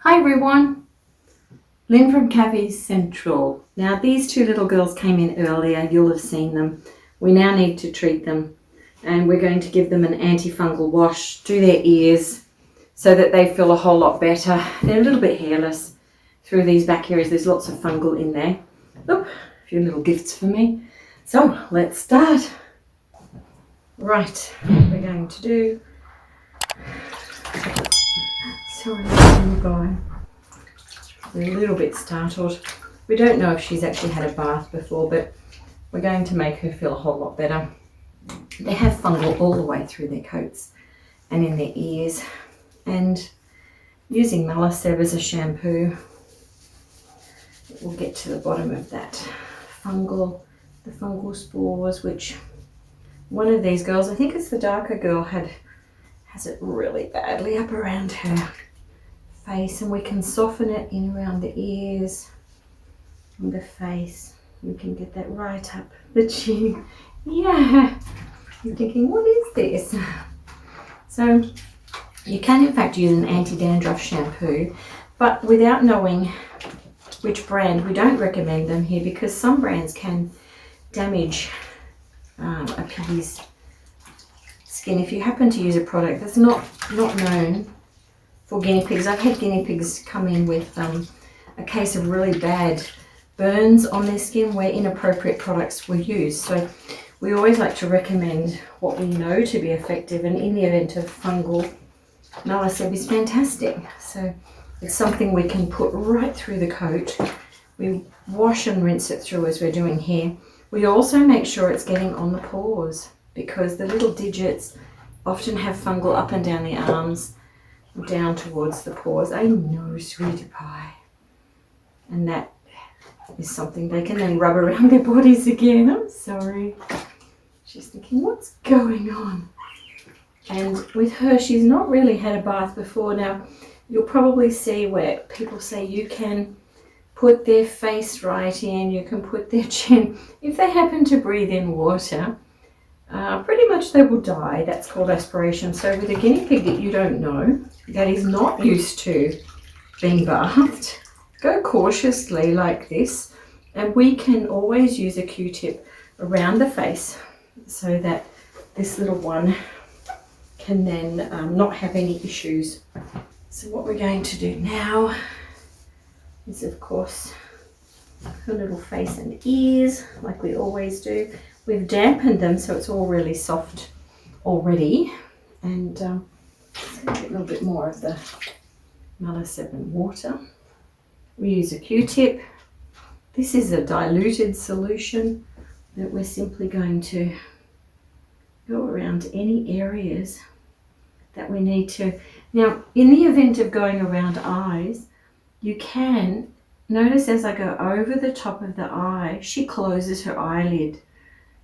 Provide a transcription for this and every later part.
Hi everyone, Lynn from Cavy Central. Now these two little girls came in earlier, you'll have seen them. We now need to treat them and we're going to give them an antifungal wash, do their ears so that they feel a whole lot better. They're a little bit hairless through these back areas, there's lots of fungal in there. Oop, a few little gifts for me. So let's start. Right, we're going to do, sorry little guy. We're a little bit startled. We don't know if she's actually had a bath before, but we're going to make her feel a whole lot better. They have fungal all the way through their coats and in their ears, and using Malaseb as a shampoo, we'll get to the bottom of that the fungal spores, which one of these girls, I think it's the darker girl, has it really badly up around her face, and we can soften it in around the ears and the face. We can get that right up the chin. Yeah, you're thinking, what is this? So you can in fact use an anti-dandruff shampoo, but without knowing which brand, we don't recommend them here because some brands can damage a piggie's skin if you happen to use a product that's not known for guinea pigs. I've had guinea pigs come in with a case of really bad burns on their skin where inappropriate products were used. So we always like to recommend what we know to be effective, and in the event of fungal, Malaseb is fantastic. So it's something we can put right through the coat. We wash and rinse it through as we're doing here. We also make sure it's getting on the paws because the little digits often have fungal up and down the arms, down towards the paws. I know, sweetie pie. And that is something they can then rub around their bodies again. I'm sorry. She's thinking, what's going on? And with her, she's not really had a bath before. Now, you'll probably see where people say you can put their face right in, you can put their chin. If they happen to breathe in water, pretty much they will die. That's called aspiration. So with a guinea pig that you don't know, that is not used to being bathed, go cautiously like this, and we can always use a Q-tip around the face so that this little one can then not have any issues. So what we're going to do now is, of course, her little face and ears like we always do. We've dampened them so it's all really soft already, and let's get a little bit more of the Malaseb and water. We use a Q-tip. This is a diluted solution that we're simply going to go around any areas that we need to. Now, in the event of going around eyes, you can notice as I go over the top of the eye, she closes her eyelid.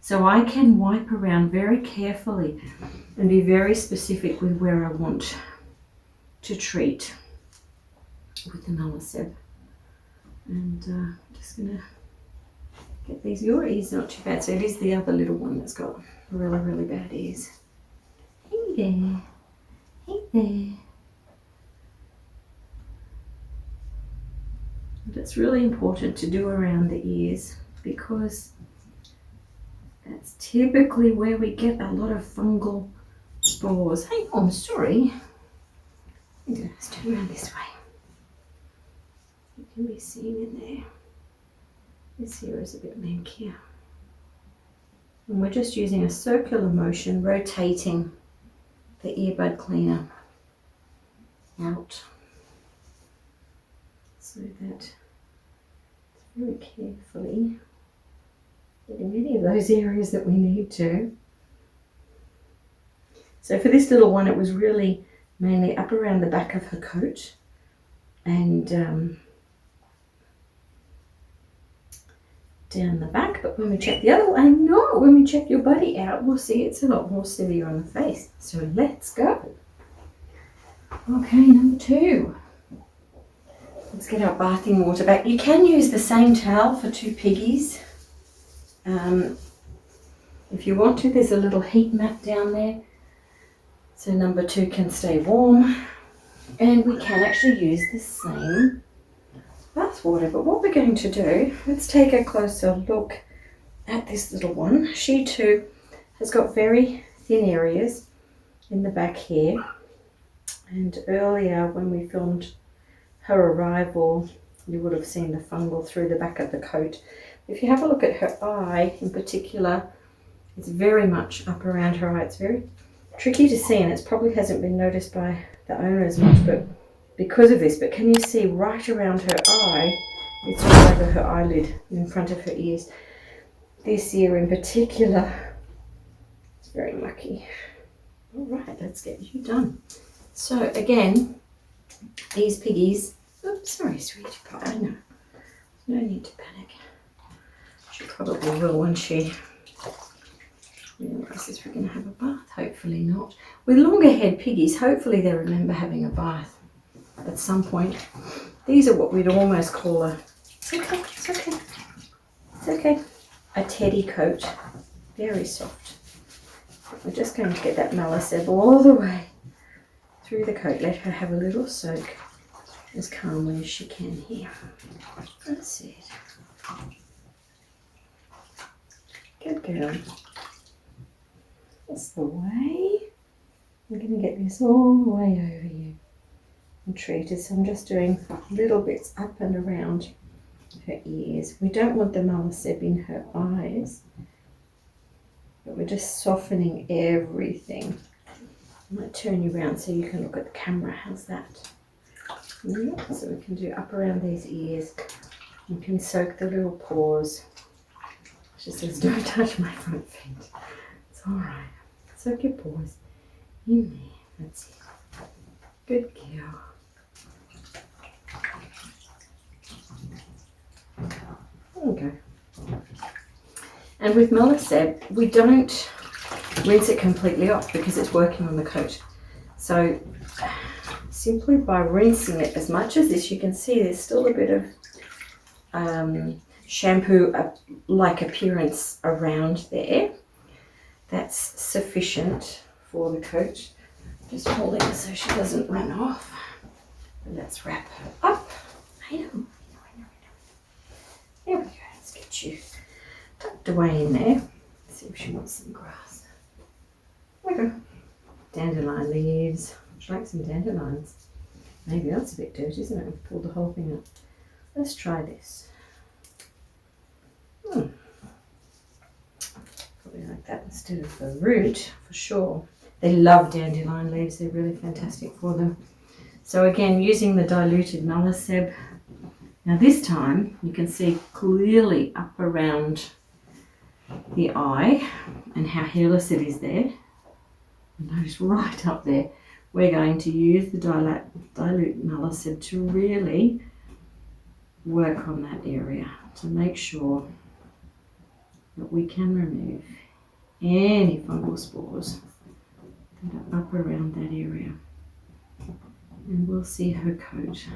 So I can wipe around very carefully and be very specific with where I want to treat with the Malaseb. And just gonna get these. Your ears not too bad, so it is the other little one that's got really, really bad ears. Hey there, hey there. But it's really important to do around the ears because that's typically where we get a lot of fungal spores. Hey, oh, I'm sorry. I'm going to turn around this way. You can be seen in there. This here is a bit mankier. And we're just using a circular motion, rotating the earbud cleaner out so that very carefully getting any of those areas that we need to. So for this little one, it was really mainly up around the back of her coat and down the back. But when we check the other one, I know when we check your body out, we'll see it's a lot more severe on the face. So let's go. Okay, number 2. Let's get our bathing water back. You can use the same towel for 2 piggies. If you want to, there's a little heat mat down there so number 2 can stay warm. And we can actually use the same bath water. But what we're going to do, let's take a closer look at this little one. She too has got very thin areas in the back here. And earlier when we filmed her arrival, you would have seen the fungal through the back of the coat. If you have a look at her eye in particular, it's very much up around her eye. It's very tricky to see, and it probably hasn't been noticed by the owner as much, but because of this. But can you see right around her eye? It's all over her eyelid, in front of her ears. This ear in particular, it's very mucky. All right, let's get you done. So again, these piggies, oops, sorry, sweetie pie, no need to panic. She probably will when she realises we're going to have a bath. Hopefully not. With longer haired piggies, hopefully they remember having a bath at some point. These are what we'd almost call a, it's okay, a teddy coat. Very soft. We're just going to get that Malaseb all the way through the coat. Let her have a little soak as calmly as she can here. That's it. Good girl. That's the way. I'm going to get this all the way over you and treat it. So I'm just doing little bits up and around her ears. We don't want the Malaseb in her eyes, but we're just softening everything. I might turn you around so you can look at the camera. How's that? Yeah, so we can do up around these ears. You can soak the little paws. She says, don't touch my front feet. It's all right. Soak your paws in there. That's it. Good girl. There we go. And with Malaseb, we don't rinse it completely off because it's working on the coat. So simply by rinsing it as much as this, you can see there's still a bit of shampoo-like appearance around there. That's sufficient for the coat. Just holding her so she doesn't run off. And let's wrap her up. I know. There we go. Let's get you tucked away in there. Let's see if she wants some grass. There we go. Dandelion leaves. She likes some dandelions. Maybe that's a bit dirty, isn't it? We've pulled the whole thing up. Let's try this. Probably like that instead of the root, for sure. They love dandelion leaves. They're really fantastic for them. So again, using the diluted Malaseb. Now this time, you can see clearly up around the eye and how hairless it is there. Notice right up there. We're going to use the dilute Malaseb to really work on that area to make sure that we can remove any fungal spores that are up around that area. And we'll see her coat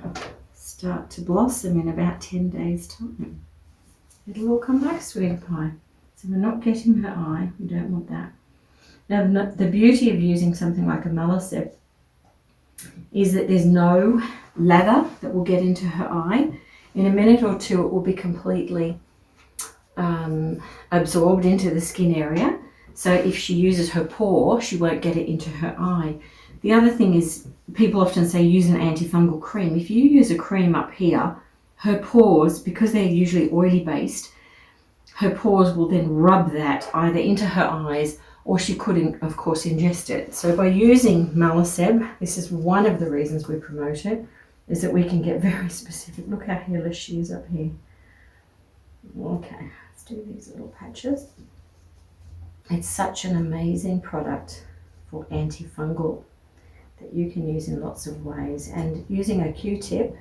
start to blossom in about 10 days' time. It'll all come back, sweetie pie. So we're not getting her eye. We don't want that. Now, the beauty of using something like a Malaseb is that there's no lather that will get into her eye. In a minute or two, it will be completely absorbed into the skin area. So if she uses her paw, she won't get it into her eye. The other thing is, people often say use an antifungal cream. If you use a cream up here, her pores, because they're usually oily based, her pores will then rub that either into her eyes, or she could, of course, ingest it. So by using Malaseb, this is one of the reasons we promote it, is that we can get very specific. Look how hairless she is up here. Okay, let's do these little patches. It's such an amazing product for antifungal that you can use in lots of ways. And using a Q-tip,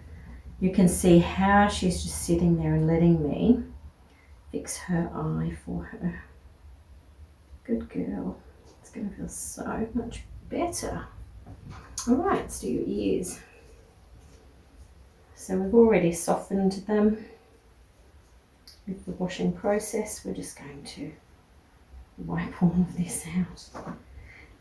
you can see how she's just sitting there and letting me fix her eye for her. Good girl. It's going to feel so much better. All right, let's do your ears. So we've already softened them with the washing process. We're just going to wipe all of this out.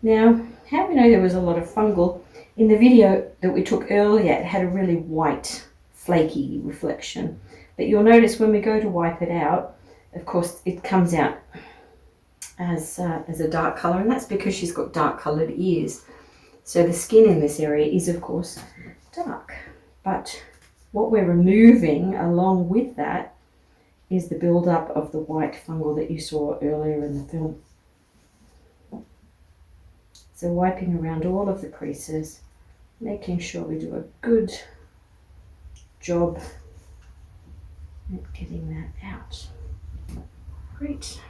Now, how we know there was a lot of fungal In the video that we took earlier, it had a really white, flaky reflection. But you'll notice when we go to wipe it out, of course, it comes out as a dark colour, and that's because she's got dark coloured ears. So the skin in this area is, of course, dark. But what we're removing along with that is the build-up of the white fungal that you saw earlier in the film. So wiping around all of the creases, making sure we do a good job at getting that out. Great.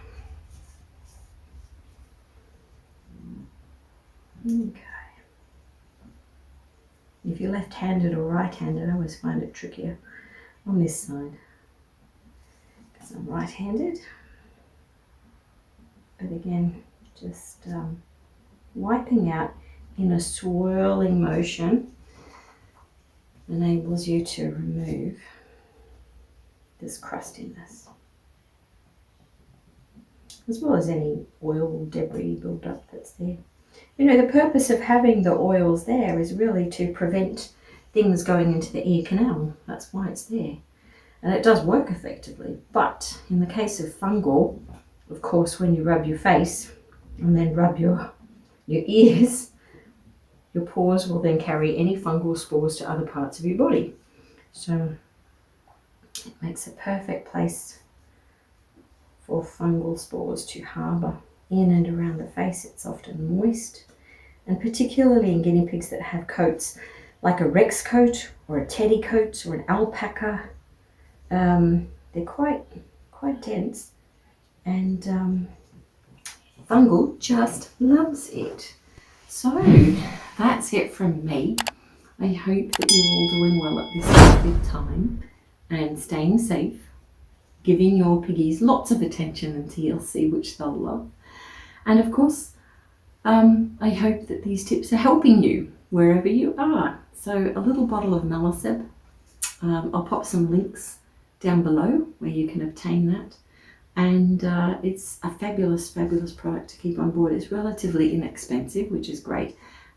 Okay. If you're left-handed or right-handed, I always find it trickier on this side because I'm right-handed. But again, just wiping out in a swirling motion enables you to remove this crustiness, as well as any oil debris build-up that's there. You know, the purpose of having the oils there is really to prevent things going into the ear canal. That's why it's there. And it does work effectively. But in the case of fungal, of course, when you rub your face and then rub your ears, your pores will then carry any fungal spores to other parts of your body. So it makes a perfect place for fungal spores to harbour. In and around the face, it's often moist, and particularly in guinea pigs that have coats like a Rex coat or a teddy coat or an alpaca, they're quite dense, and fungal just loves it. So that's it from me. I hope that you're all doing well at this big time and staying safe, giving your piggies lots of attention and TLC, which they'll love. And of course, I hope that these tips are helping you wherever you are. So a little bottle of Meliseb. I'll pop some links down below where you can obtain that. And it's a fabulous, fabulous product to keep on board. It's relatively inexpensive, which is great.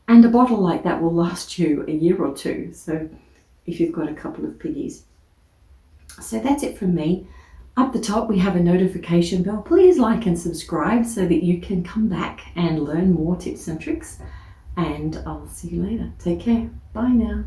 And a bottle like that will last you a year or two. So if you've got a couple of piggies. So that's it from me. Up the top, we have a notification bell. Please like and subscribe so that you can come back and learn more tips and tricks. And I'll see you later. Take care. Bye now.